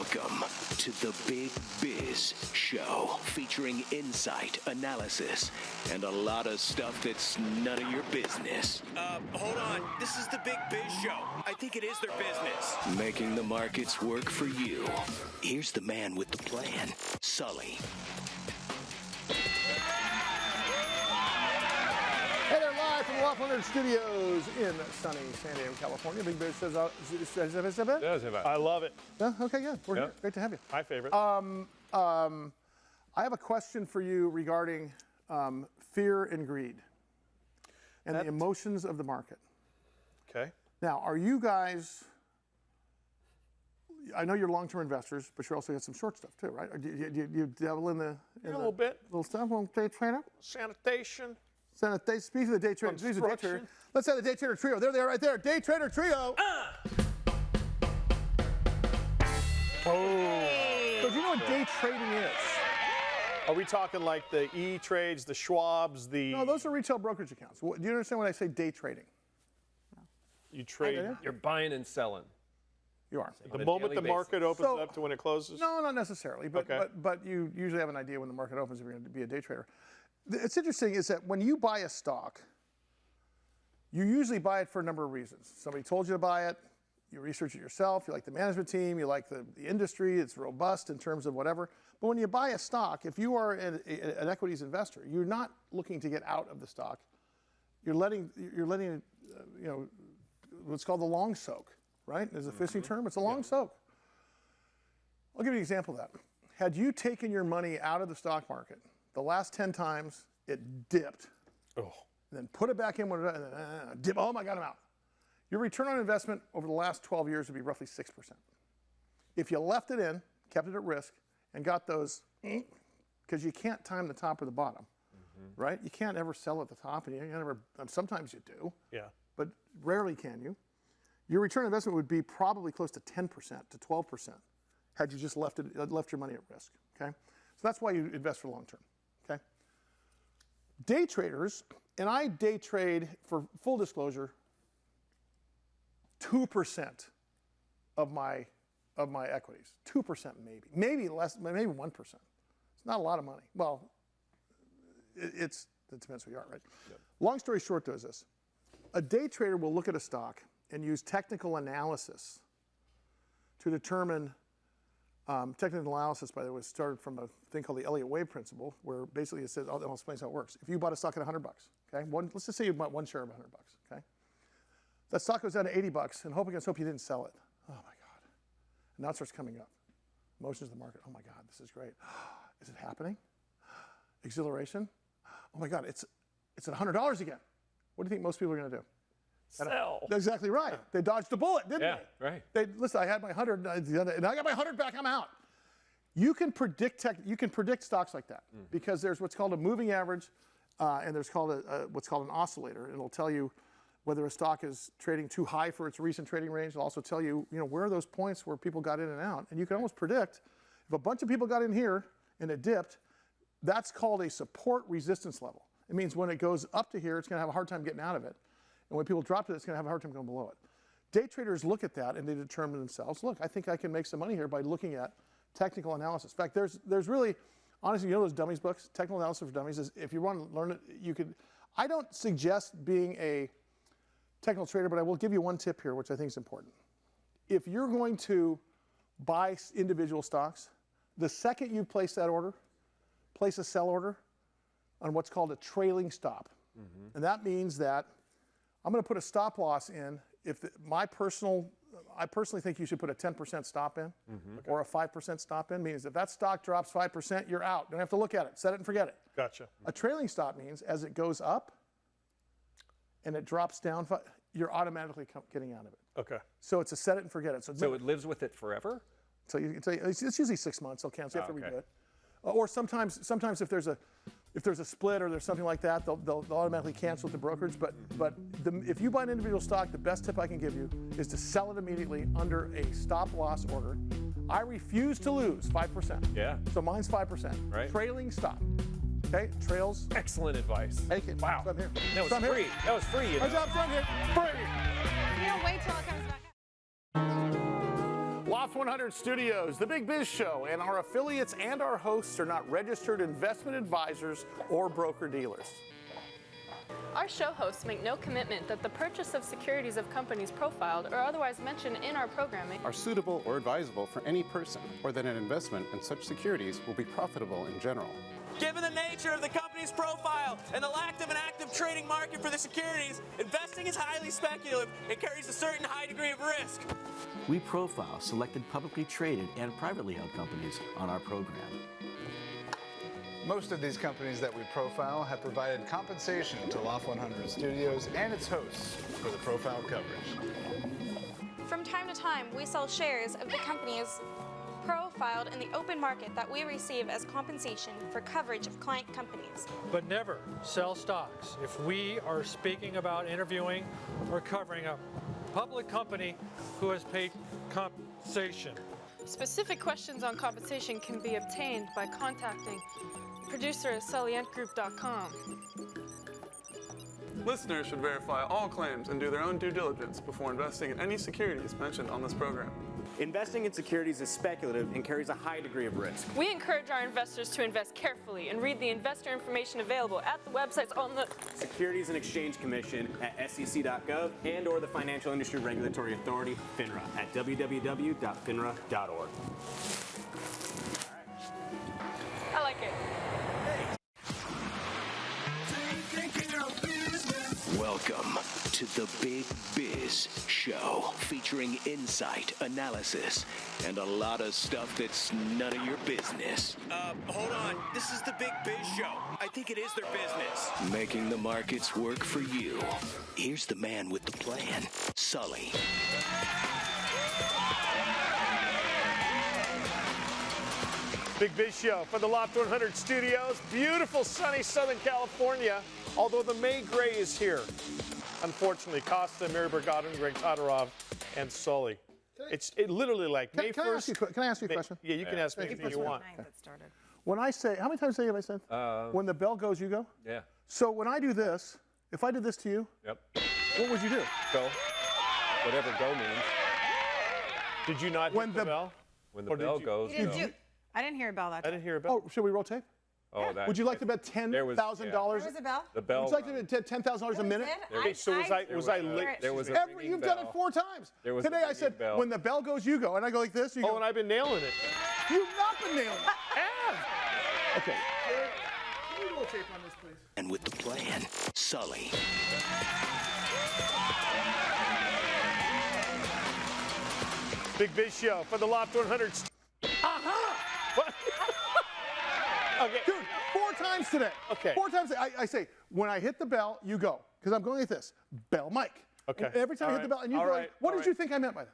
Welcome to the Big Biz Show, featuring insight, analysis, and a lot of stuff that's none of your business. Hold on. This is the Big Biz Show. I think it is their business. Making the markets work for you. Here's the man with the plan, Sully. Hey there, live from the Waffle Nerd Studios in sunny San Diego, California. Big Biz says, I love it. okay, good. We're here. Great to have you. My favorite. I have a question for you regarding fear and greed and the emotions of the market. Okay. Now, are you guys, I know you're long-term investors, but you also got some short stuff too, right? Or do you dabble in the A little bit. little stuff on day trader? Sanitation. Speaking of the day trader, Construction. let's have the day trader trio. There they are right there. Day trader trio. So do you know what day trading is? Are we talking like the E-Trades, the Schwabs, the... No, those are retail brokerage accounts. Do you understand when I say day trading? You trade... You're buying and selling. You are. The moment the market opens So- up to when it closes? No, not necessarily, but, Okay. but you usually have an idea when the market opens if you're going to be a day trader. It's interesting is that when you buy a stock, you usually buy it for a number of reasons. Somebody told you to buy it, you research it yourself, you like the management team, you like the industry, it's robust in terms of whatever. But when you buy a stock, if you are an equities investor, you're not looking to get out of the stock. You're letting it, what's called the long soak, right? There's a fishing term, it's a long soak. I'll give you an example of that. Had you taken your money out of the stock market, the last 10 times it dipped, and then put it back in when it dip. Oh my God, I'm out. Your return on investment over the last 12 years would be roughly 6%. If you left it in, kept it at risk, and got those, because you can't time the top or the bottom, right? You can't ever sell at the top, and you never. Sometimes you do, but rarely can you. Your return on investment would be probably close to 10% to 12% had you just left your money at risk. Okay, so that's why you invest for long term. Okay. Day traders, and I day trade, for full disclosure, 2% of my equities. 2% maybe less, maybe 1%. It's not a lot of money. Well, it depends who you are, right? Yep. Long story short, though, is this: a day trader will look at a stock and use technical analysis to determine. Technical analysis, by the way, started from a thing called the Elliott Wave principle, where basically it says, I'll explain how it works. If you bought a stock at $100, okay, let's just say you bought one share of $100, okay, that stock goes down to $80, and hope against hope you didn't sell it. Oh my God! And now it starts coming up. Emotions of the market. Oh my God, this is great. Is it happening? Exhilaration. Oh my God, it's at $100 again. What do you think most people are going to do? Sell. Exactly right. They dodged a bullet, didn't they? Right. Listen, I had my 100, and I got my 100 back. I'm out. You can predict stocks like that because there's what's called a moving average, and there's what's called an oscillator. It'll tell you whether a stock is trading too high for its recent trading range. It'll also tell you, where are those points where people got in and out, and you can almost predict if a bunch of people got in here and it dipped. That's called a support resistance level. It means when it goes up to here, it's going to have a hard time getting out of it. And when people drop it, it's going to have a hard time going below it. Day traders look at that and they determine themselves, look, I think I can make some money here by looking at technical analysis. In fact, there's really, honestly, those dummies books, Technical Analysis for Dummies, is if you want to learn it, you could. I don't suggest being a technical trader, but I will give you one tip here, which I think is important. If you're going to buy individual stocks, the second you place that order, place a sell order on what's called a trailing stop. And that means that I'm going to put a stop loss in. I personally think you should put a 10% stop in or a 5% stop in. Means if that stock drops 5%, you're out. Don't have to look at it. Set it and forget it. Gotcha. A trailing stop means as it goes up and it drops down, you're automatically getting out of it. Okay. So it's a set it and forget it. So it lives with it forever? So it's usually 6 months. They'll cancel. You have to redo it. Or sometimes if there's a split or there's something like that, they'll automatically cancel at the brokerage. But if you buy an individual stock, the best tip I can give you is to sell it immediately under a stop loss order. I refuse to lose 5%. Yeah. So mine's 5%. Right. Trailing stop. Okay. Trails. Excellent advice. Take it. Wow. So I'm here. That was So I'm here. free. That was free. My job's done here. Free. You don't wait till it comes back. Loft 100 Studios, the Big Biz Show, and our affiliates and our hosts are not registered investment advisors or broker-dealers. Our show hosts make no commitment that the purchase of securities of companies profiled or otherwise mentioned in our programming are suitable or advisable for any person, or that an investment in such securities will be profitable in general. Given the nature of the company's profile and the lack of an active trading market for the securities, investing is highly speculative and carries a certain high degree of risk. We profile selected publicly traded and privately held companies on our program. Most of these companies that we profile have provided compensation to Loft 100 Studios and its hosts for the profile coverage. From time to time, we sell shares of the companies profiled in the open market that we receive as compensation for coverage of client companies. But never sell stocks. If we are speaking about interviewing or covering a public company who has paid compensation. Specific questions on compensation can be obtained by contacting producer at sullygroup.com. Listeners should verify all claims and do their own due diligence before investing in any securities mentioned on this program. Investing in securities is speculative and carries a high degree of risk. We encourage our investors to invest carefully and read the investor information available at the websites on the Securities and Exchange Commission at sec.gov and or the Financial Industry Regulatory Authority, FINRA, at www.finra.org. I like it. Welcome to the Big Biz Show, featuring insight, analysis, and a lot of stuff that's none of your business. Hold on. This is the Big Biz Show. I think it is their business. Making the markets work for you. Here's the man with the plan, Sully. Big Biz Show for the Loft 100 Studios. Beautiful, sunny Southern California, although the May gray is here. Unfortunately, Costa, Mary Bergadin, Greg Todorov, and Sully. It's literally like May 1st. Can I ask you a question? Yeah, you can ask me anything you want. When I say, how many times have I said? When the bell goes, you go? Yeah. So when I do this, if I did this to you, Yep. what would you do? Go. Whatever go means. Did you not hit the bell? When the bell goes, go. I didn't hear a bell that time. I didn't hear a bell. Oh, should we roll tape? Oh, that. Would you like to bet $10,000? There was a bell? The bell. Would you like to bet $10,000 a minute? Okay, so was I late? There was a ringing You've bell. done it 4 times. There was Today a I said, ringing bell. when the bell goes, you go. And I go like this. You go. And I've been nailing it. You've not been nailing it. Okay. Can we roll tape on this, please? And with the plan, Sully. Big Biz Show for the Loft 100. What? Okay. Dude, 4 times today. Okay. 4 times. I say, when I hit the bell, you go. Because I'm going like this. Bell, Mike. Okay. And every time I hit the bell, and you go, what did you think I meant by that?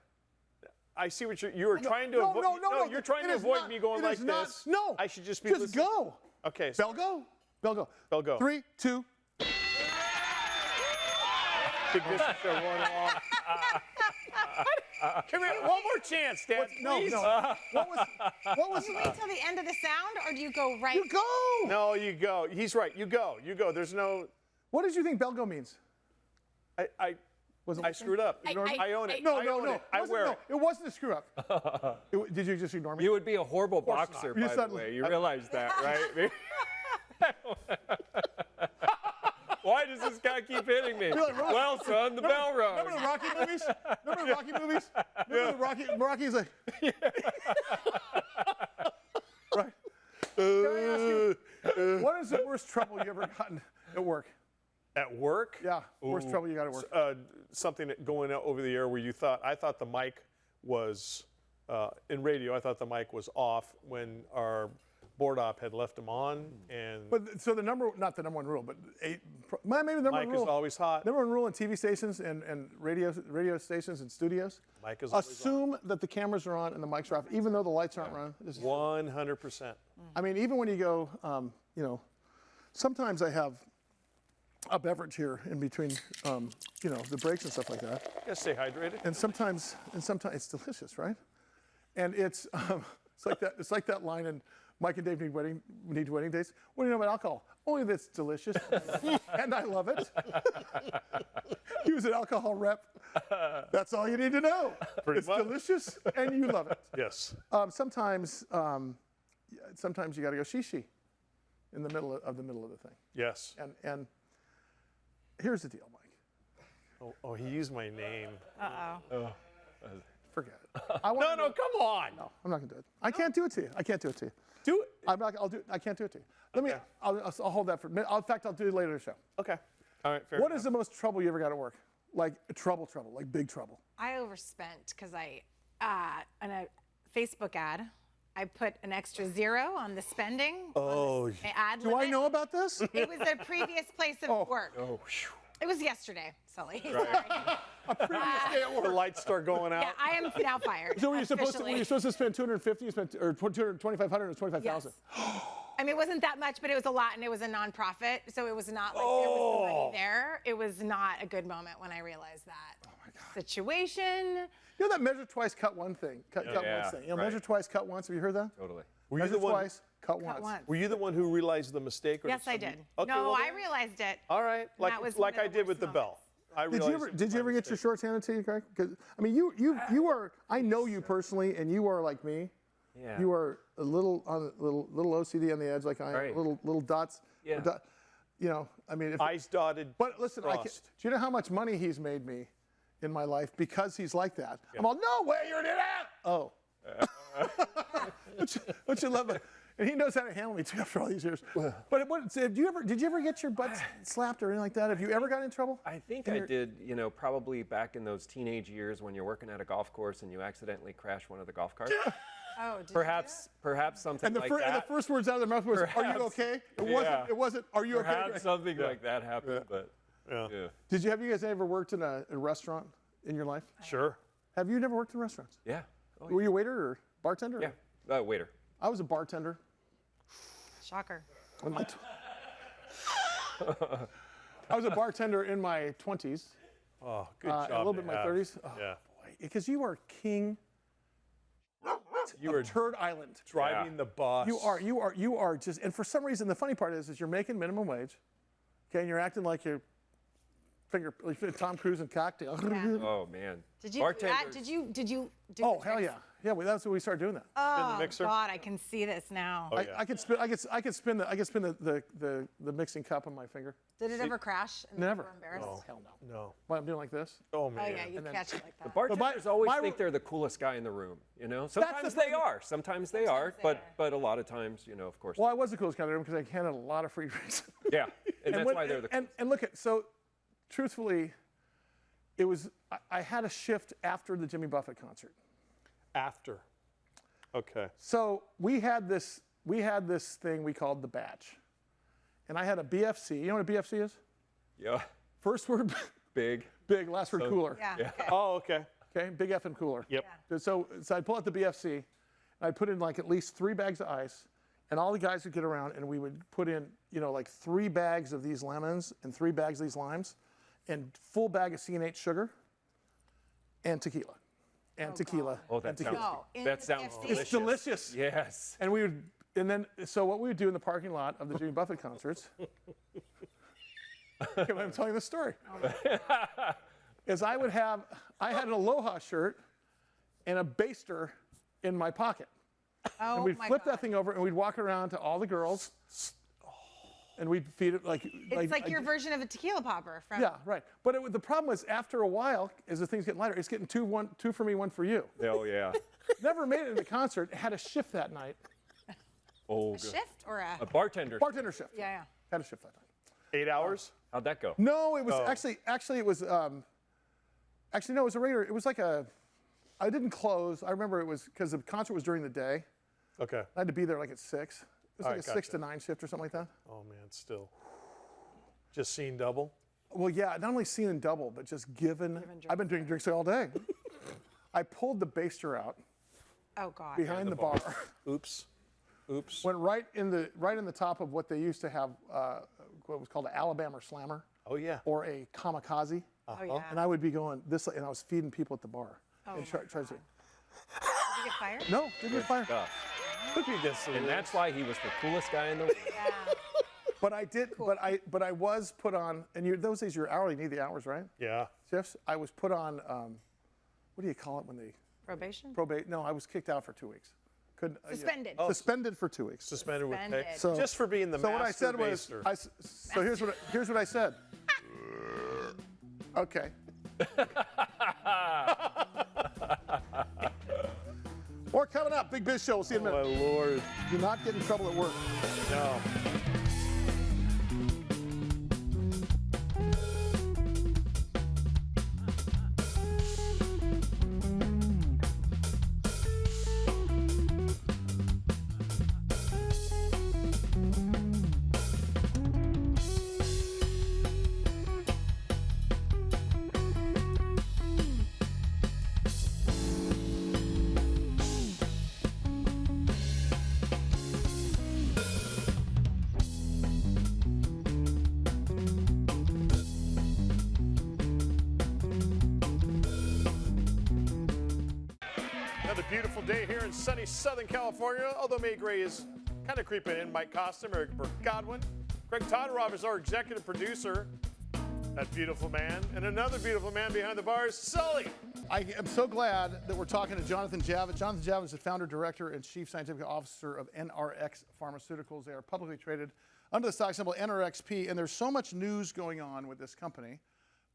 I see what you were trying to avoid. No, you're trying to avoid me going like this. No. I should just be Just listening. go. Okay. Bell go. Bell go. Bell go. 3, 2. Big Biz Show going along. Come here, one more chance, Dad. Please. No. What was? Do you wait till the end of the sound, or do you go right? You go. No, you go. He's right. You go. You go. There's no. What did you think Belgo means? I screwed up. I own it. No. I wear it. It wasn't a screw up. Did you just ignore me? You would be a horrible boxer, by the way. You realize that, right? Why does this guy keep hitting me? Well, son, the bell rung. Remember the Rocky movies? Remember the Rocky's like. Right. What is the worst trouble you ever gotten at work? At work? Yeah. Worst trouble you got at work. Something going out over the air where I thought the mic was in radio. I thought the mic was off when our board op had left them on, and so not the number one rule, but maybe the number one rule. Mic is always hot. Number one rule in TV stations and radio stations and studios. Mic is assume that the cameras are on and the mics are off, even though the lights aren't on. 100%. I mean, even when you go, sometimes I have a beverage here in between, the breaks and stuff like that. You gotta stay hydrated. And sometimes it's delicious, right? And it's like that line in Mike and Dave need wedding dates. What do you know about alcohol? Only that it's delicious, and I love it. He was an alcohol rep. That's all you need to know. It's delicious, and you love it. Yes. Sometimes you got to go she in the middle of the thing. Yes. And here's the deal, Mike. Oh, he used my name. Uh-oh. Forget it. No, come on. No, I'm not gonna do it. I can't do it to you. I can't do it to you. Do it. I'll do it. I can't do it to you. Let me. I'll hold that for. In fact, I'll do it later in the show. Okay. All right. Fair What enough. is the most trouble you ever got at work? Like trouble, like big trouble. I overspent because on a Facebook ad, I put an extra 0 on the spending. Oh. On the ad Do limit. I know about this? It was a previous place of work. Oh. It was yesterday, Sully. A previous day at work. The lights start going out. Yeah, I am now fired. So were you supposed to spend 250? You spent or 2,500 or 25,000? Yes. I mean, it wasn't that much, but it was a lot, and it was a nonprofit, so it was not like there was the money there. It was not a good moment when I realized that situation. You know that measure twice, cut one thing, cut once thing. You know, measure twice, cut once. Have you heard that? Totally. Were you Measure the one? twice, cut once. Were you the one who realized the mistake? Or Yes, I did. Okay, No, well, I realized it. All right, That was like one I of the did with worst the bell. I Did you ever get your shorts handed to you, Craig? Because I mean, you are. I know you personally, and you are like me. Yeah. You are a little OCD on the edge, like I am. Right. Little dots. Yeah. You know, I mean, if, eyes dotted. But listen, do you know how much money he's made me in my life because he's like that? Yeah. I'm all, no way, you're an idiot. Oh. Don't you love it? And he knows how to handle me too after all these years. But did you ever get your butt slapped or anything like that? Have you ever got in trouble? I think I did, probably back in those teenage years when you're working at a golf course and you accidentally crash one of the golf carts. Oh, perhaps something like that. And the first words out of their mouth was, "Are you okay?" It wasn't. Are you okay? Perhaps something like that happened, but yeah. Have you guys ever worked in a restaurant in your life? Sure. Have you never worked in restaurants? Yeah. Oh, Were you a waiter or bartender? Yeah, waiter. I was a bartender. Shocker. I was a bartender in my 20s. Oh, good job. A little bit in my 30s. Oh, yeah. Boy, because you are king. You are Turd Island. Driving the bus. You are just, and for some reason, the funny part is you're making minimum wage, okay, and you're acting like you're Tom Cruise and Cocktail. Yeah. Oh man. Did you do that? Did you do? Oh hell yeah, yeah. That's when we started doing that. Oh the mixer? God, I can see this now. Oh, yeah. I could spin the mixing cup on my finger. Did it ever crash? And Never. You were embarrassed? Oh, hell no. No. What I'm doing like this? Oh man. Oh yeah, you catch it like that. The bartenders always think they're the coolest guy in the room, Sometimes they are. Sometimes they are, but a lot of times, of course. Well, I was the coolest guy in the room because I handed a lot of free drinks. Yeah, and that's why they're the coolest. And look at, so truthfully, it was, I had a shift after the Jimmy Buffett concert. After. Okay. So we had this thing we called the batch. And I had a BFC. You know what a BFC is? Yeah. First word big. Big, last word cooler. Yeah. Okay. Oh, okay. Okay, big F and cooler. Yep. Yeah. So I'd pull out the BFC, and I'd put in like at least 3 bags of ice, and all the guys would get around, and we would put in, like 3 bags of these lemons and 3 bags of these limes, and full bag of C&H sugar, and tequila, and tequila. Oh, that sounds delicious. It's delicious. Yes. And so what we would do in the parking lot of the Jimmy Buffett concerts, I'm telling you the story, is I had an Aloha shirt and a baster in my pocket. Oh, and we'd flip that thing over and we'd walk around to all the girls and we'd feed it like... It's like your version of a tequila popper. Yeah, right. But the problem was after a while, as the thing's getting lighter, it's getting 2 for me, 1 for you. Oh, yeah. Never made it in the concert. Had a shift that night. Oh, A shift or a bartender? Bartender shift. Yeah. Had a shift that night. 8 hours? How'd that go? No, it was actually it was no, it was a regular. It was like I didn't close. I remember it was because the concert was during the day. Okay. I had to be there like at 6. It was All like right, a 6 to 9 shift or something like that. Oh man, still. Just seen double? Well, yeah, not only seen in double, but just given I've been drinking drinks all day. I pulled the baster out. Oh God. Behind the bar. Oops. Went right in the top of what they used to have, what was called an Alabama Slammer. Oh yeah. Or a kamikaze. Oh yeah. And I would be going this, and I was feeding people at the bar. Oh, and try to. Did you get fired? No, didn't get fired. Look at this. And that's why he was the coolest guy in the room. Yeah. But I did. But I was put on. And those days you're hourly. You need the hours, right? Yeah. Shifts. I was put on. What do you call it when they? Probation? No, I was kicked out for 2 weeks. Couldn't. Suspended. Suspended for 2 weeks. Suspended with pay. So, just for being the so master what I said was, baster. so here's what I said. Okay. More coming up. Big Biz Show. We'll see you in a minute. My Lord. Do not get in trouble at work. No. Another beautiful day here in sunny Southern California, although May Gray is kind of creeping in. Mike Costa, Eric Godwin. Greg Todorov is our executive producer. That beautiful man. And another beautiful man behind the bars, Sully. I am so glad that we're talking to Jonathan Javitt. Jonathan Javitt is the founder, director, and chief scientific officer of NRX Pharmaceuticals. They are publicly traded under the stock symbol NRXP, and there's so much news going on with this company.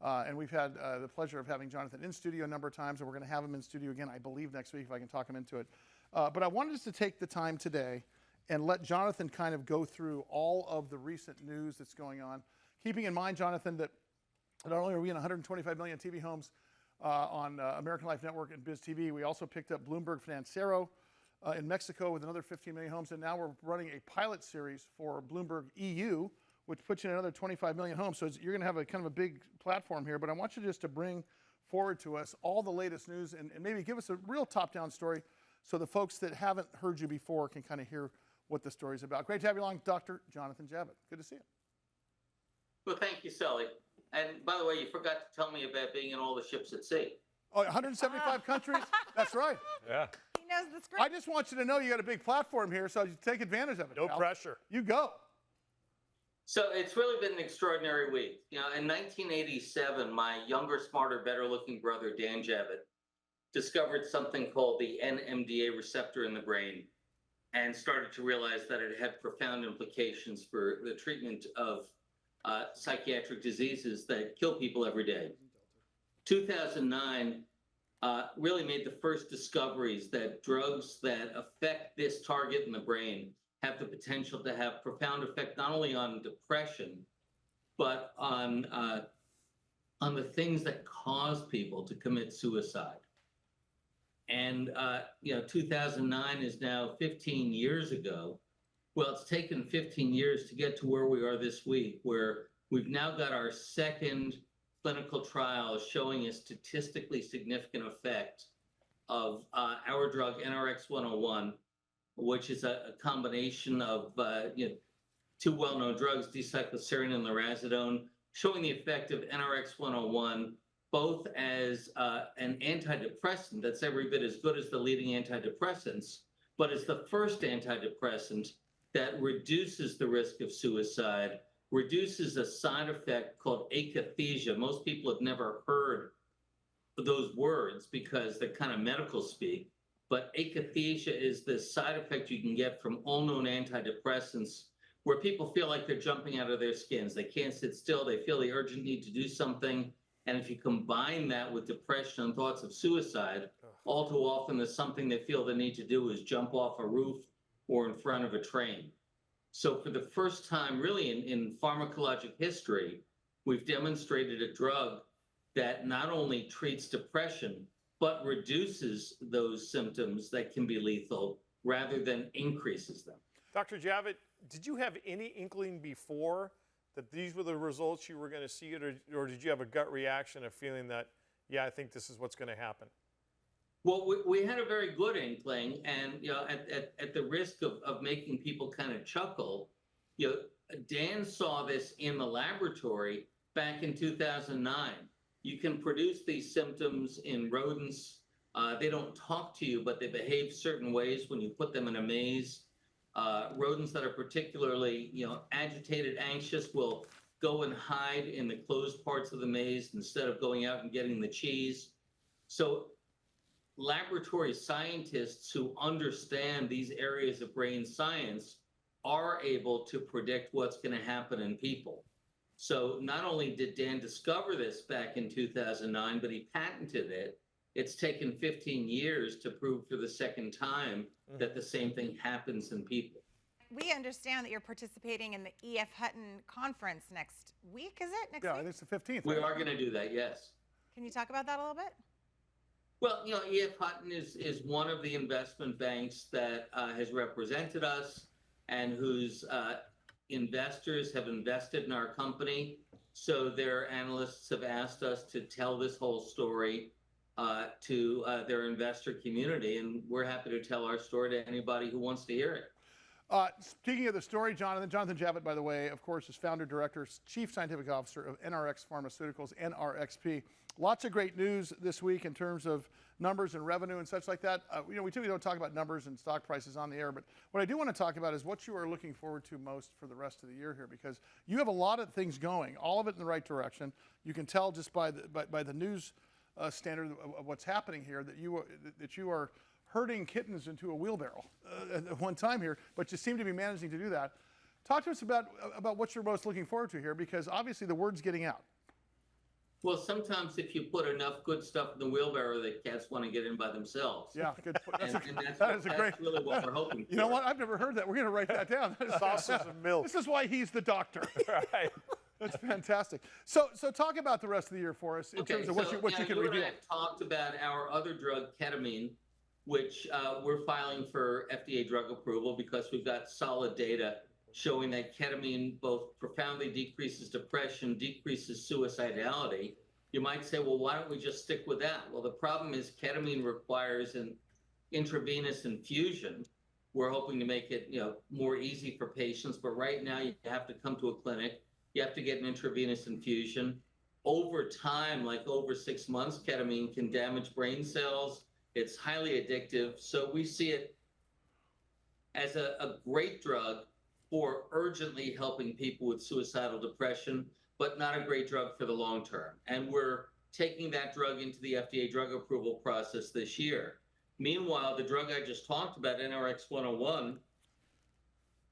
And we've had the pleasure of having Jonathan in studio a number of times, and we're going to have him in studio again, I believe, next week if I can talk him into it. But I wanted us to take the time today and let Jonathan kind of go through all of the recent news that's going on, keeping in mind, Jonathan, that not only are we in 125 million TV homes on American Life Network and BizTV, we also picked up Bloomberg Financiero in Mexico with another 15 million homes, and now we're running a pilot series for Bloomberg EU, which puts you in another 25 million homes. So you're going to have a kind of a big platform here. But I want you just to bring forward to us all the latest news and maybe give us a real top-down story so the folks that haven't heard you before can kind of hear what the story's about. Great to have you along, Dr. Jonathan Javitt. Good to see you. Well, thank you, Sully. And by the way, you forgot to tell me about being in all the ships at sea. Oh, 175 countries? That's right. Yeah. He knows the script. I just want you to know you got a big platform here, so you take advantage of it. No pal. pressure. You go. So it's really been an extraordinary week. You know, in 1987, my younger, smarter, better-looking brother, Dan Javitt, discovered something called the NMDA receptor in the brain and started to realize that it had profound implications for the treatment of psychiatric diseases that kill people every day. 2009 really made the first discoveries that drugs that affect this target in the brain have the potential to have profound effect not only on depression, but on the things that cause people to commit suicide. And 2009 is now 15 years ago. Well, it's taken 15 years to get to where we are this week, where we've now got our second clinical trial showing a statistically significant effect of our drug NRX-101, which is a combination of two well-known drugs, D-cycloserine and lurasidone, showing the effect of NRX-101 both as an antidepressant that's every bit as good as the leading antidepressants, but as the first antidepressant that reduces the risk of suicide, reduces a side effect called akathisia. Most people have never heard those words because they're kind of medical speak. But akathisia is the side effect you can get from all known antidepressants where people feel like they're jumping out of their skins. They can't sit still. They feel the urgent need to do something. And if you combine that with depression and thoughts of suicide, all too often there's something they feel the need to do is jump off a roof or in front of a train. So for the first time really in pharmacologic history, we've demonstrated a drug that not only treats depression, but reduces those symptoms that can be lethal rather than increases them. Dr. Javitt, did you have any inkling before that these were the results you were going to see, or did you have a gut reaction of feeling that, yeah, I think this is what's going to happen? Well, we had a very good inkling, and at the risk of making people kind of chuckle, Dan saw this in the laboratory back in 2009. You can produce these symptoms in rodents They don't talk to you, but they behave certain ways when you put them in a maze. Rodents that are particularly, agitated, anxious will go and hide in the closed parts of the maze instead of going out and getting the cheese. So laboratory scientists who understand these areas of brain science are able to predict what's going to happen in people. So not only did Dan discover this back in 2009, but he patented it. It's taken 15 years to prove for the second time that the same thing happens in people. We understand that you're participating in the E.F. Hutton conference next week, is it? Next yeah, week? I think it's the 15th. We are going to do that, yes. Can you talk about that a little bit? Well, E.F. Hutton is one of the investment banks that has represented us and whose investors have invested in our company. So their analysts have asked us to tell this whole story to their investor community, and we're happy to tell our story to anybody who wants to hear it. Speaking of the story, Jonathan Javitt, by the way, of course, is founder, director, chief scientific officer of NRX Pharmaceuticals, NRXP. Lots of great news this week in terms of numbers and revenue and such like that. We typically don't talk about numbers and stock prices on the air, but what I do want to talk about is what you are looking forward to most for the rest of the year here, because you have a lot of things going, all of it in the right direction. You can tell just by the news standard of what's happening here that you are herding kittens into a wheelbarrow at one time here, but you seem to be managing to do that. Talk to us about what you're most looking forward to here, because obviously the word's getting out. Well, sometimes if you put enough good stuff in the wheelbarrow, the cats want to get in by themselves. Yeah, good point. That's really what we're hoping for. You know what? I've never heard that. We're going to write that down. Sausage and milk. This is why he's the doctor. Right. That's fantastic. So talk about the rest of the year for us in terms of what you can reveal. I talked about our other drug, ketamine, which we're filing for FDA drug approval because we've got solid data showing that ketamine both profoundly decreases depression, decreases suicidality. You might say, well, why don't we just stick with that? Well, the problem is ketamine requires an intravenous infusion. We're hoping to make it, more easy for patients, but right now you have to come to a clinic. You have to get an intravenous infusion. Over time, like over 6 months, ketamine can damage brain cells. It's highly addictive. So we see it as a great drug for urgently helping people with suicidal depression, but not a great drug for the long term. And we're taking that drug into the FDA drug approval process this year. Meanwhile, the drug I just talked about, NRX 101,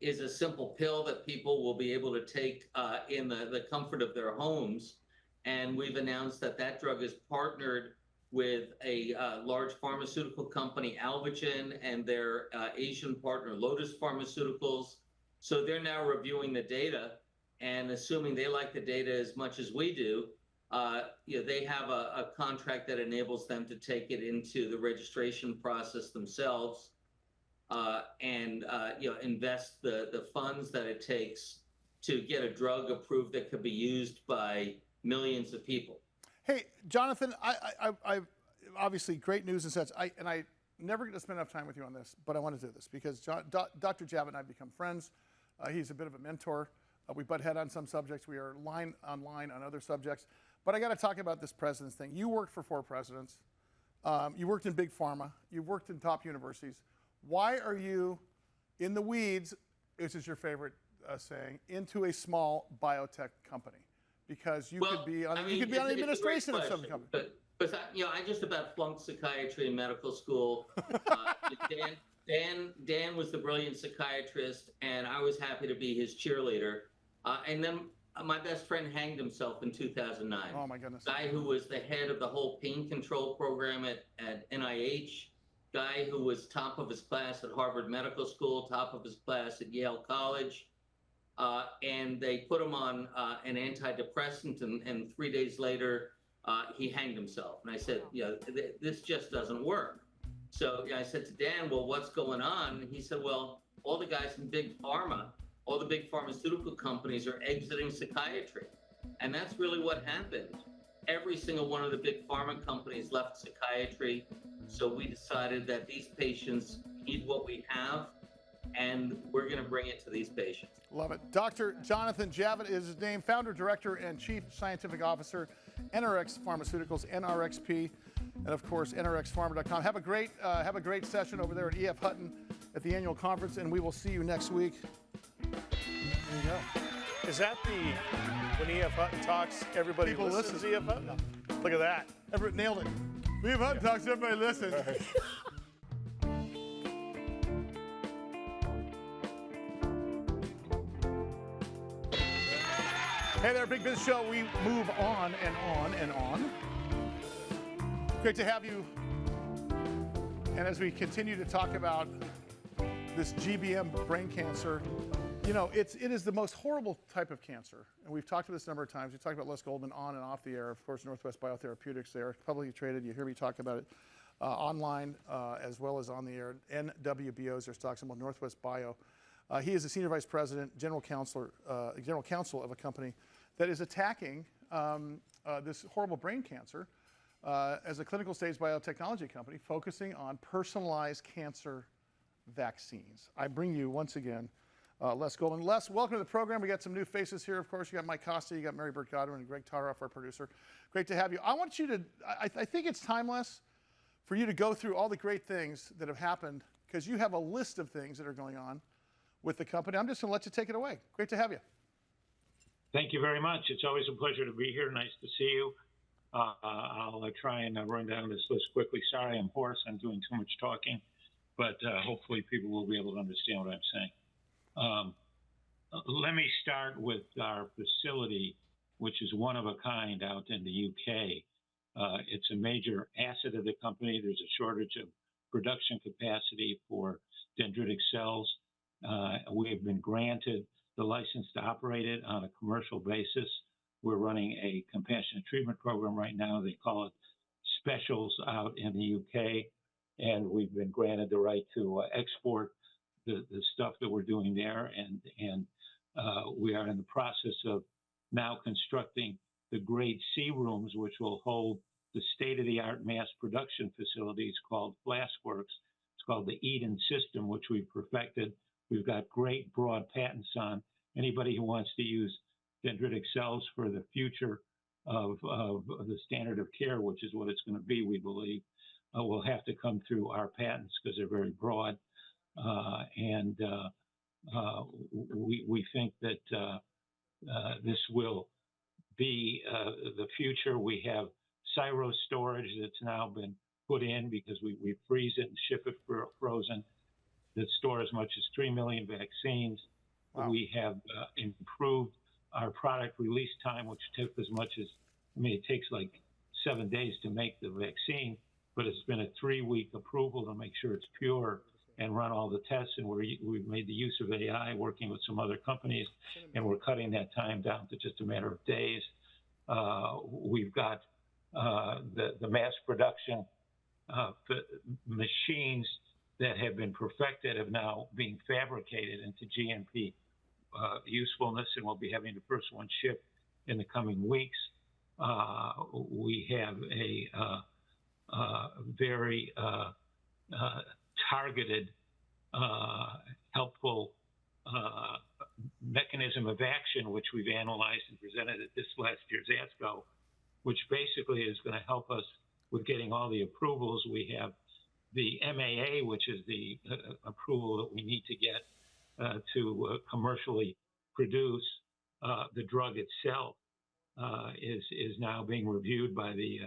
is a simple pill that people will be able to take in the comfort of their homes. And we've announced that drug is partnered with a large pharmaceutical company, Alvogen, and their Asian partner, Lotus Pharmaceuticals. So they're now reviewing the data, and assuming they like the data as much as we do, they have a contract that enables them to take it into the registration process themselves and invest the funds that it takes to get a drug approved that could be used by millions of people. Hey, Jonathan, I obviously great news and such. I never get to spend enough time with you on this, but I want to do this because Dr. Javitt and I have become friends. He's a bit of a mentor. We butt head on some subjects. We are line on other subjects. But I got to talk about this president's thing. You worked for 4 presidents. You worked in big pharma. You've worked in top universities. Why are you in the weeds, which is your favorite saying, into a small biotech company? Because you could be on the administration of some company. Because I just about flunked psychiatry in medical school. Dan was the brilliant psychiatrist, and I was happy to be his cheerleader. And then my best friend hanged himself in 2009. Oh my goodness! Guy who was the head of the whole pain control program at NIH. Guy who was top of his class at Harvard Medical School, top of his class at Yale College. And they put him on an antidepressant, and 3 days later, he hanged himself. And I said, this just doesn't work. So I said to Dan, well, what's going on? And he said, well, all the guys in big pharma, all the big pharmaceutical companies are exiting psychiatry. And that's really what happened. Every single one of the big pharma companies left psychiatry. So we decided that these patients need what we have, and we're going to bring it to these patients. Love it. Dr. Jonathan Javitt is his name, founder, director, and chief scientific officer, NRX Pharmaceuticals, NRXP. and of course, nrxpharma.com. Have a great session over there at E.F. Hutton at the annual conference, and we will see you next week. There you go. Is that when E.F. Hutton talks, everybody People listens listen. to E.F. Hutton? Look at that. Everett nailed it. E.F. Hutton talks, everybody listens. Hey there, Big Biz Show. We move on and on and on. Great to have you. And as we continue to talk about this GBM brain cancer, you know, it is the most horrible type of cancer. And we've talked about this a number of times. We talked about Les Goldman on and off the air. Of course, Northwest Biotherapeutics, they're publicly traded. You hear me talk about it online as well as on the air. NWBO is their stock symbol, Northwest Bio. He is the senior vice president, general counsel of a company that is attacking this horrible brain cancer as a clinical stage biotechnology company focusing on personalized cancer vaccines. I bring you once again Les Goldman. Les, welcome to the program. We got some new faces here. Of course, you got Mike Costa, you got Mary Burt Godwin, and Greg Taroff, our producer. Great to have you. I want you to, I think it's timeless for you to go through all the great things that have happened, because you have a list of things that are going on with the company. I'm just going to let you take it away. Great to have you. Thank you very much. It's always a pleasure to be here. Nice to see you. I'll try and run down this list quickly. Sorry, I'm hoarse. I'm doing too much talking, but hopefully people will be able to understand what I'm saying. Let me start with our facility, which is one of a kind out in the UK. It's a major asset of the company. There's a shortage of production capacity for dendritic cells. We have been granted the license to operate it on a commercial basis. We're running a compassionate treatment program right now. They call it Specials out in the UK. And we've been granted the right to export the stuff that we're doing there. And we are in the process of now constructing the grade C rooms, which will hold the state-of-the-art mass production facilities called Flaskworks. It's called the Eden system, which we've perfected. We've got great broad patents on. Anybody who wants to use dendritic cells for the future of the standard of care, which is what it's going to be, we believe, will have to come through our patents because they're very broad. We think that this will be the future. We have Syros storage that's now been put in because we freeze it and ship it frozen that store as much as 3 million vaccines. Wow. We have improved our product release time, which took as much as, it takes like 7 days to make the vaccine, but it's been a 3-week approval to make sure it's pure and run all the tests. And we've made the use of AI, working with some other companies, and we're cutting that time down to just a matter of days. We've got the mass production machines that have been perfected have now being fabricated into GMP usefulness, and we'll be having the first one shipped in the coming weeks. We have a very targeted, helpful mechanism of action, which we've analyzed and presented at this last year's ASCO, which basically is going to help us with getting all the approvals. We have the MAA, which is the approval that we need to get to commercially produce the drug itself, is now being reviewed by the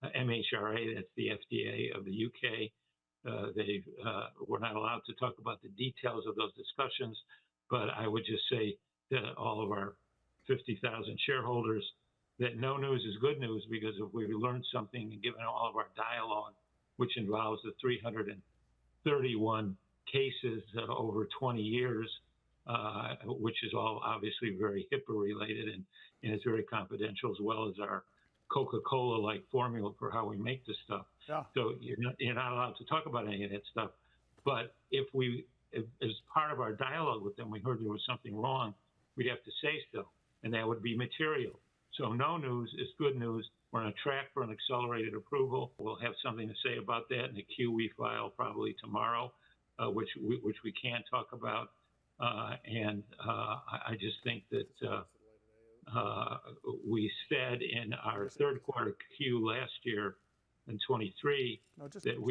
MHRA, that's the FDA of the UK. We're not allowed to talk about the details of those discussions, but I would just say to all of our 50,000 shareholders that no news is good news, because if we learned something and given all of our dialogue, which involves the 331 cases over 20 years, which is all obviously very HIPAA related and is very confidential, as well as our Coca-Cola-like formula for how we make this stuff. Yeah. So you're not allowed to talk about any of that stuff. But if as part of our dialogue with them, we heard there was something wrong, we'd have to say so, and that would be material. So no news is good news. We're on a track for an accelerated approval. We'll have something to say about that in the Q we file probably tomorrow, which we can talk about. I just think that we said in our third quarter Q last year and 23 that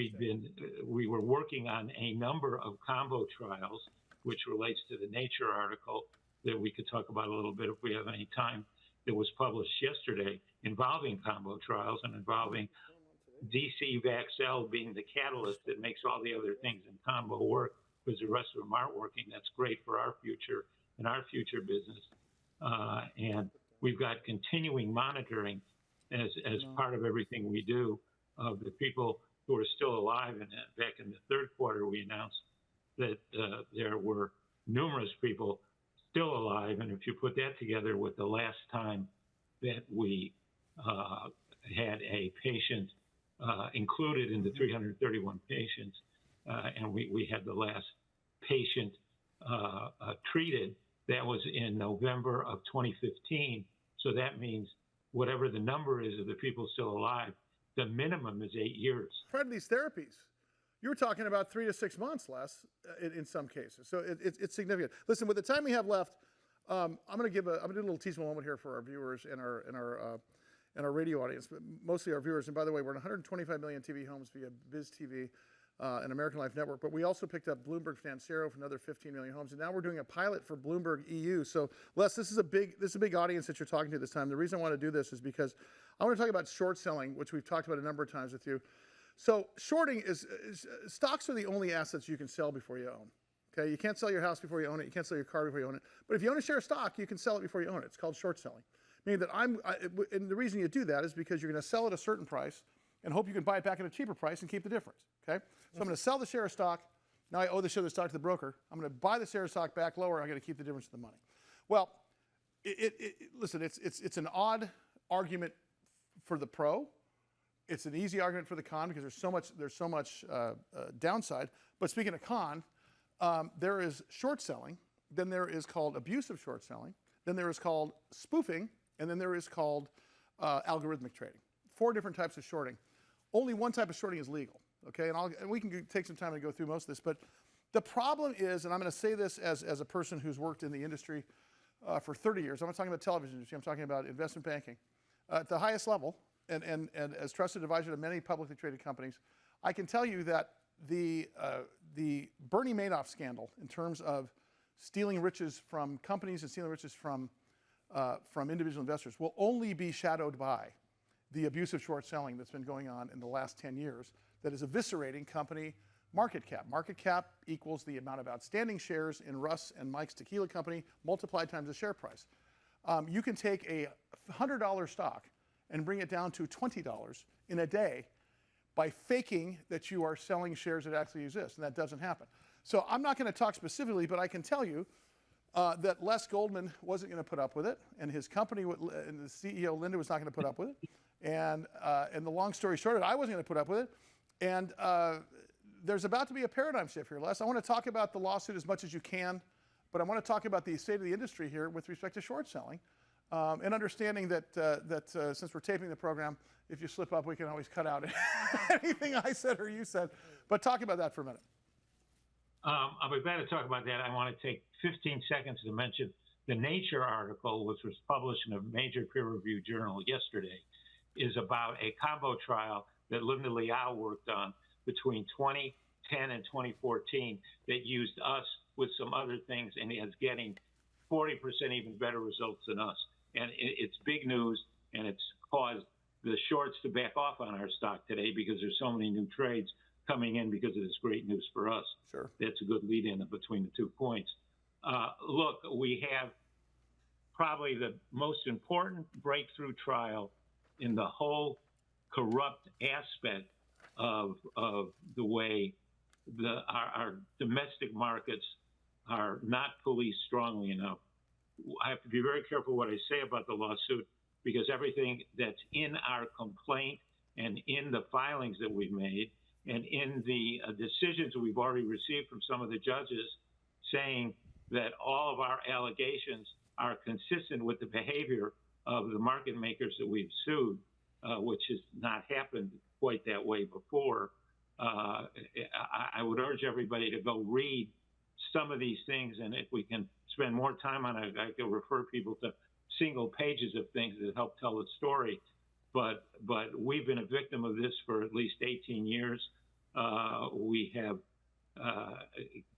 we were working on a number of combo trials, which relates to the Nature article that we could talk about a little bit if we have any time, that was published yesterday involving combo trials and involving DC Vaxel being the catalyst that makes all the other things in combo work, because the rest of them aren't working. That's great for our future and our future business. And we've got continuing monitoring as part of everything we do of the people who are still alive. And back in the third quarter, we announced that there were numerous people still alive. And if you put that together with the last time that we had a patient included in the 331 patients, and we had the last patient treated, that was in November of 2015. So that means whatever the number is of the people still alive, the minimum is 8 years. Fred, these therapies, you were talking about 3 to 6 months less in some cases. So it's significant. Listen, with the time we have left, I'm going to do a little teasing moment here for our viewers and our radio audience, but mostly our viewers. And by the way, we're in 125 million TV homes via BizTV and American Life Network. But we also picked up Bloomberg Financiero for another 15 million homes, and now we're doing a pilot for Bloomberg EU. So, Les, this is a big audience that you're talking to this time. The reason I want to do this is because I want to talk about short selling, which we've talked about a number of times with you. So, shorting is stocks are the only assets you can sell before you own. Okay, you can't sell your house before you own it. You can't sell your car before you own it. But if you own a share of stock, you can sell it before you own it. It's called short selling. Meaning that and the reason you do that is because you're going to sell at a certain price and hope you can buy it back at a cheaper price and keep the difference. Okay, so I'm going to sell the share of stock. Now I owe the share of the stock to the broker. I'm going to buy the share of stock back lower. I'm going to keep the difference of the money. Well, listen, it's an odd argument for the pro. It's an easy argument for the con because there's so much downside. But speaking of con, there is short selling. Then there is called abusive short selling. Then there is called spoofing. And then there is called algorithmic trading. 4 different types of shorting. Only one type of shorting is legal, okay? And we can take some time to go through most of this, but the problem is, and I'm going to say this as a person who's worked in the industry for 30 years. I'm not talking about television industry. I'm talking about investment banking at the highest level, and as trusted advisor to many publicly traded companies. I can tell you that the Bernie Madoff scandal, in terms of stealing riches from companies and stealing riches from individual investors, will only be shadowed by the abusive short selling that's been going on in the last 10 years that is eviscerating company market cap. Market cap equals the amount of outstanding shares in Russ and Mike's Tequila Company multiplied times the share price. You can take a $100 stock and bring it down to $20 in a day by faking that you are selling shares that actually exist, and that doesn't happen. So I'm not going to talk specifically, but I can tell you that Les Goldman wasn't going to put up with it, and his company and the CEO Linda was not going to put up with it. And the long story short, I wasn't going to put up with it. And there's about to be a paradigm shift here, Les. I want to talk about the lawsuit as much as you can, but I want to talk about the state of the industry here with respect to short selling, and understanding that since we're taping the program, if you slip up, we can always cut out anything I said or you said. But talk about that for a minute. I'll be glad to talk about that. I want to take 15 seconds to mention the Nature article, which was published in a major peer-reviewed journal yesterday, is about a combo trial that Linda Liao worked on between 2010 and 2014 that used us with some other things and is getting 40% even better results than us. And it's big news, and it's caused the shorts to back off on our stock today because there's so many new trades coming in because of this great news for us. Sure. That's a good lead-in between the 2 points. Look, we have probably the most important breakthrough trial in the whole corrupt aspect of the way our domestic markets are not policed strongly enough. I have to be very careful what I say about the lawsuit because everything that's in our complaint and in the filings that we've made and in the decisions that we've already received from some of the judges saying that all of our allegations are consistent with the behavior of the market makers that we've sued, which has not happened quite that way before. I would urge everybody to go read some of these things, and if we can spend more time on it, I can refer people to single pages of things that help tell the story. but we've been a victim of this for at least 18 years. We have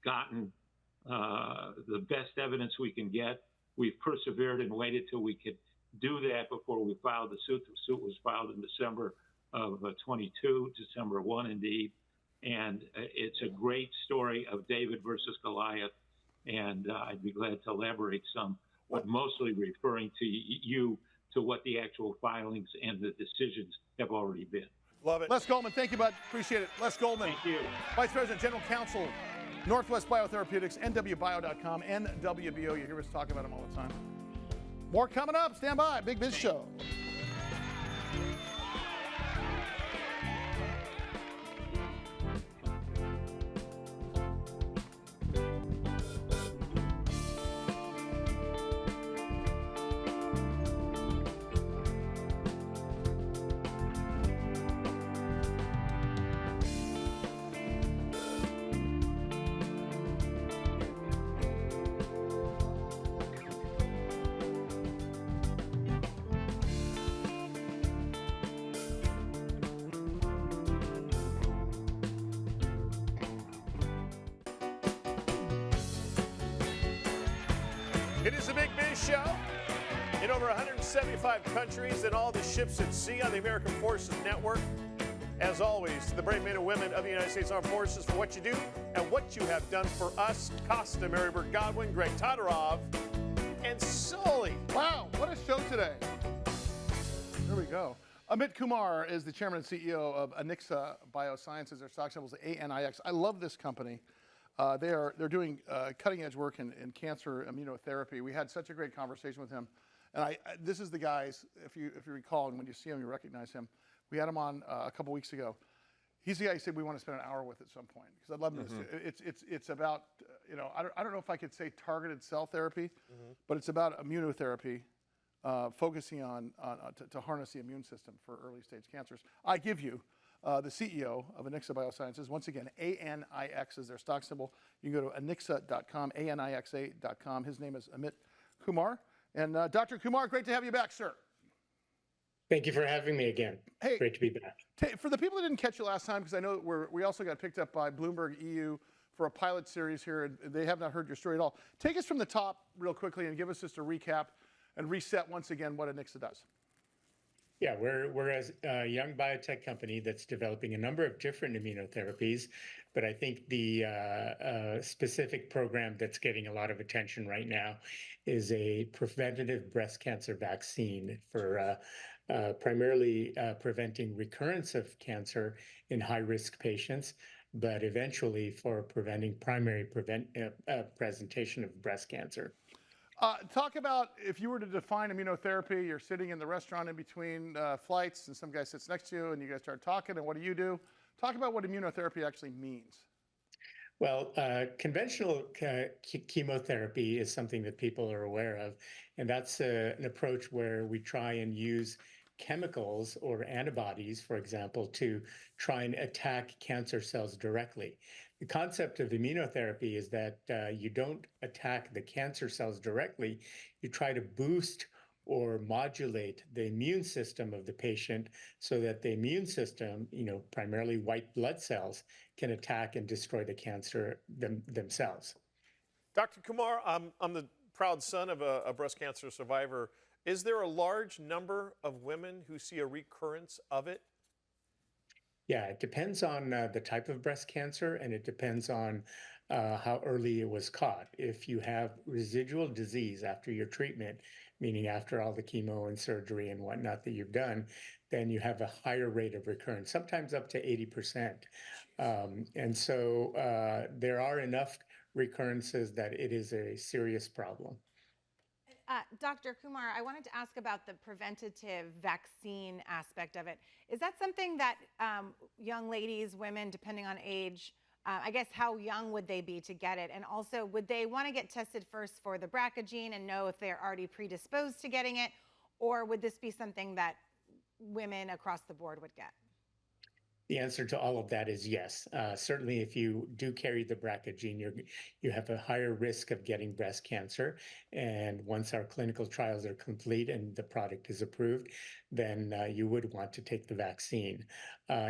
gotten the best evidence we can get. We've persevered and waited till we could do that before we filed the suit. The suit was filed in December of 22, December 1 indeed. And it's a great story of David versus Goliath. And I'd be glad to elaborate some, but mostly referring to you to what the actual filings and the decisions have already been. Love it. Les Goldman, thank you, bud. Appreciate it. Les Goldman. Thank you. Vice President, General Counsel, Northwest Biotherapeutics, NWBio.com, NWBO. You hear us talk about them all the time. More coming up. Stand by. Big Biz Show. It is a Big Biz Show in over 175 countries and all the ships at sea on the American Forces Network. As always, the brave men and women of the United States Armed Forces for what you do and what you have done for us. Costa, Marybird Godwin, Greg Todorov, and Sully. Wow, what a show today. There we go. Amit Kumar is the chairman and CEO of Anixa Biosciences. Their stock symbol is ANIX. I love this company. They're doing cutting edge work in cancer immunotherapy. We had such a great conversation with him, and this is the guys. If you recall, and when you see him, you recognize him. We had him on a couple weeks ago. He's the guy who said we want to spend an hour with at some point because I'd love him to. It's about I don't know if I could say targeted cell therapy, but it's about immunotherapy, focusing on to harness the immune system for early stage cancers. I give you. The CEO of Anixa Biosciences. Once again, ANIX is their stock symbol. You can go to anixa.com, ANIXA.com. His name is Amit Kumar. And Dr. Kumar, great to have you back, sir. Thank you for having me again. Hey, great to be back. For the people that didn't catch you last time, because I know we also got picked up by Bloomberg EU for a pilot series here, and they have not heard your story at all. Take us from the top real quickly and give us just a recap and reset once again what Anixa does. Yeah, we're a young biotech company that's developing a number of different immunotherapies, but I think the specific program that's getting a lot of attention right now is a preventative breast cancer vaccine for primarily preventing recurrence of cancer in high-risk patients, but eventually for preventing primary presentation of breast cancer. Talk about if you were to define immunotherapy, you're sitting in the restaurant in between flights and some guy sits next to you and you guys start talking and what do? Talk about what immunotherapy actually means. Well, conventional chemotherapy is something that people are aware of, and that's an approach where we try and use chemicals or antibodies, for example, to try and attack cancer cells directly. The concept of immunotherapy is that you don't attack the cancer cells directly. You try to boost or modulate the immune system of the patient so that the immune system, primarily white blood cells, can attack and destroy the cancer themselves. Dr. Kumar, I'm the proud son of a breast cancer survivor. Is there a large number of women who see a recurrence of it? Yeah, it depends on the type of breast cancer, and it depends on how early it was caught. If you have residual disease after your treatment, meaning after all the chemo and surgery and whatnot that you've done, then you have a higher rate of recurrence, sometimes up to 80%. And so there are enough recurrences that it is a serious problem. Dr. Kumar, I wanted to ask about the preventative vaccine aspect of it. Is that something that young ladies, women, depending on age, I guess how young would they be to get it? And also, would they want to get tested first for the BRCA gene and know if they're already predisposed to getting it? Or would this be something that women across the board would get? The answer to all of that is yes. Certainly, if you do carry the BRCA gene, you have a higher risk of getting breast cancer. And once our clinical trials are complete and the product is approved, then you would want to take the vaccine.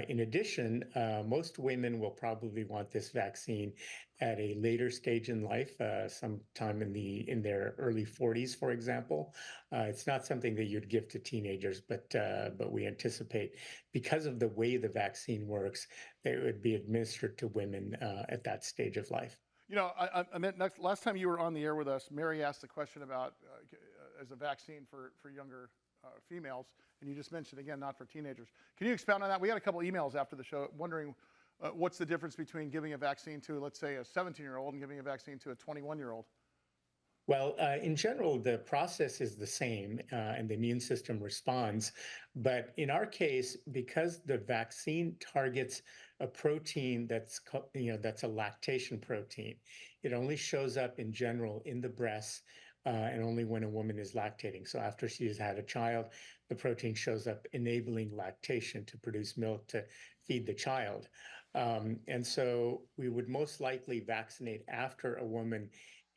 In addition, most women will probably want this vaccine at a later stage in life, sometime in their early 40s, for example. It's not something that you'd give to teenagers, but we anticipate, because of the way the vaccine works, that it would be administered to women at that stage of life. You know, last time you were on the air with us, Mary asked the question about as a vaccine for younger females, and you just mentioned, again, not for teenagers. Can you expound on that? We had a couple emails after the show wondering what's the difference between giving a vaccine to, let's say, a 17-year-old and giving a vaccine to a 21-year-old? Well, in general, the process is the same and the immune system responds. But in our case, because the vaccine targets a protein that's a lactation protein, it only shows up in general in the breasts and only when a woman is lactating. So after she has had a child, the protein shows up enabling lactation to produce milk to feed the child. And so we would most likely vaccinate after a woman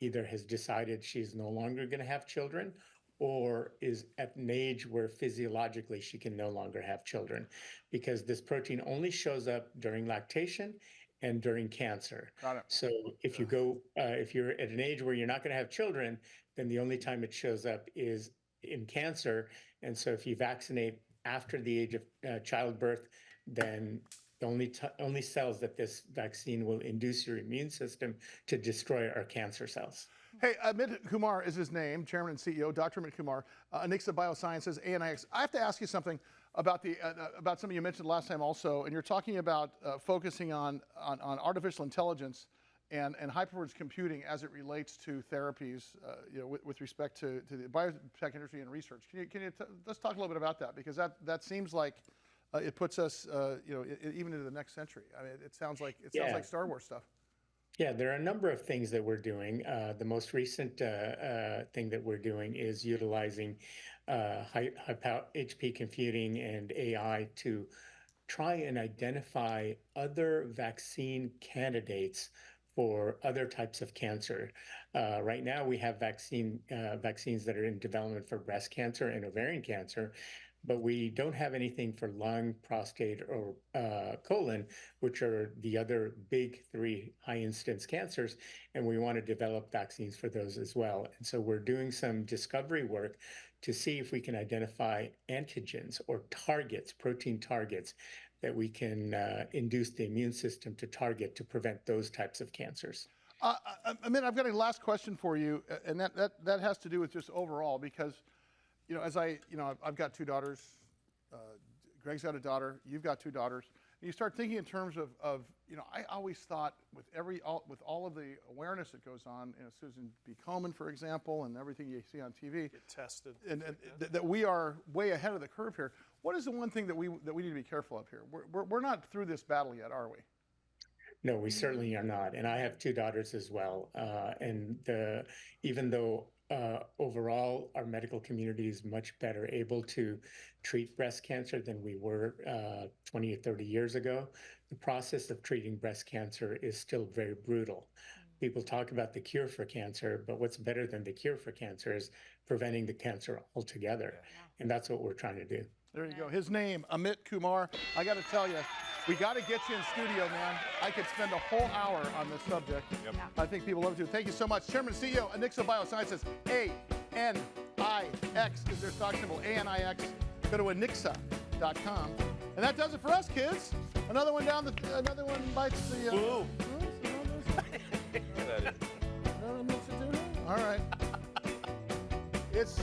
either has decided she's no longer going to have children or is at an age where physiologically she can no longer have children, because this protein only shows up during lactation and during cancer. Got it. So if you're at an age where you're not going to have children, then the only time it shows up is in cancer. And so if you vaccinate after the age of childbirth, then the only cells that this vaccine will induce your immune system to destroy are cancer cells. Hey, Amit Kumar is his name, Chairman and CEO, Dr. Amit Kumar, Anixa Biosciences, ANIX. I have to ask you something about something you mentioned last time also, and you're talking about focusing on artificial intelligence and high-performance computing as it relates to therapies, with respect to the biotech industry and research. Let's talk a little bit about that, because that seems like it puts us, even into the next century. I mean, it sounds like Star Wars stuff. Yeah, there are a number of things that we're doing. The most recent thing that we're doing is utilizing high HP computing and AI to try and identify other vaccine candidates for other types of cancer. Right now, we have vaccines that are in development for breast cancer and ovarian cancer, but we don't have anything for lung, prostate, or colon, which are the other big 3 high-incidence cancers, and we want to develop vaccines for those as well. And so we're doing some discovery work to see if we can identify antigens or targets, protein targets, that we can induce the immune system to target to prevent those types of cancers. Amit, I've got a last question for you, and that has to do with just overall, because I've got 2 daughters. Greg's got a daughter. You've got 2 daughters. And you start thinking in terms of I always thought with all of the awareness that goes on, Susan B. Komen, for example, and everything you see on TV, get tested, and that we are way ahead of the curve here. What is the one thing that we need to be careful of here? We're not through this battle yet, are we? No, we certainly are not. And I have 2 daughters as well. Even though overall, our medical community is much better able to treat breast cancer than we were 20 or 30 years ago, the process of treating breast cancer is still very brutal. People talk about the cure for cancer, but what's better than the cure for cancer is preventing the cancer altogether. And that's what we're trying to do. There you go. His name, Amit Kumar. I got to tell you, we got to get you in studio, man. I could spend a whole hour on this subject. Yep. I think people love it too. Thank you so much. Chairman and CEO, Anixa Biosciences, ANIX is their stock symbol, ANIX. Go to anixa.com. And that does it for us, kids. Another one bites the... Blue. All right. It's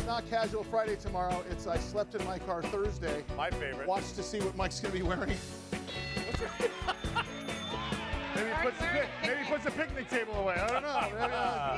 not Casual Friday tomorrow. It's I slept in my car Thursday. My favorite. Watch to see what Mike's going to be wearing. Maybe he puts the picnic table away. I don't know.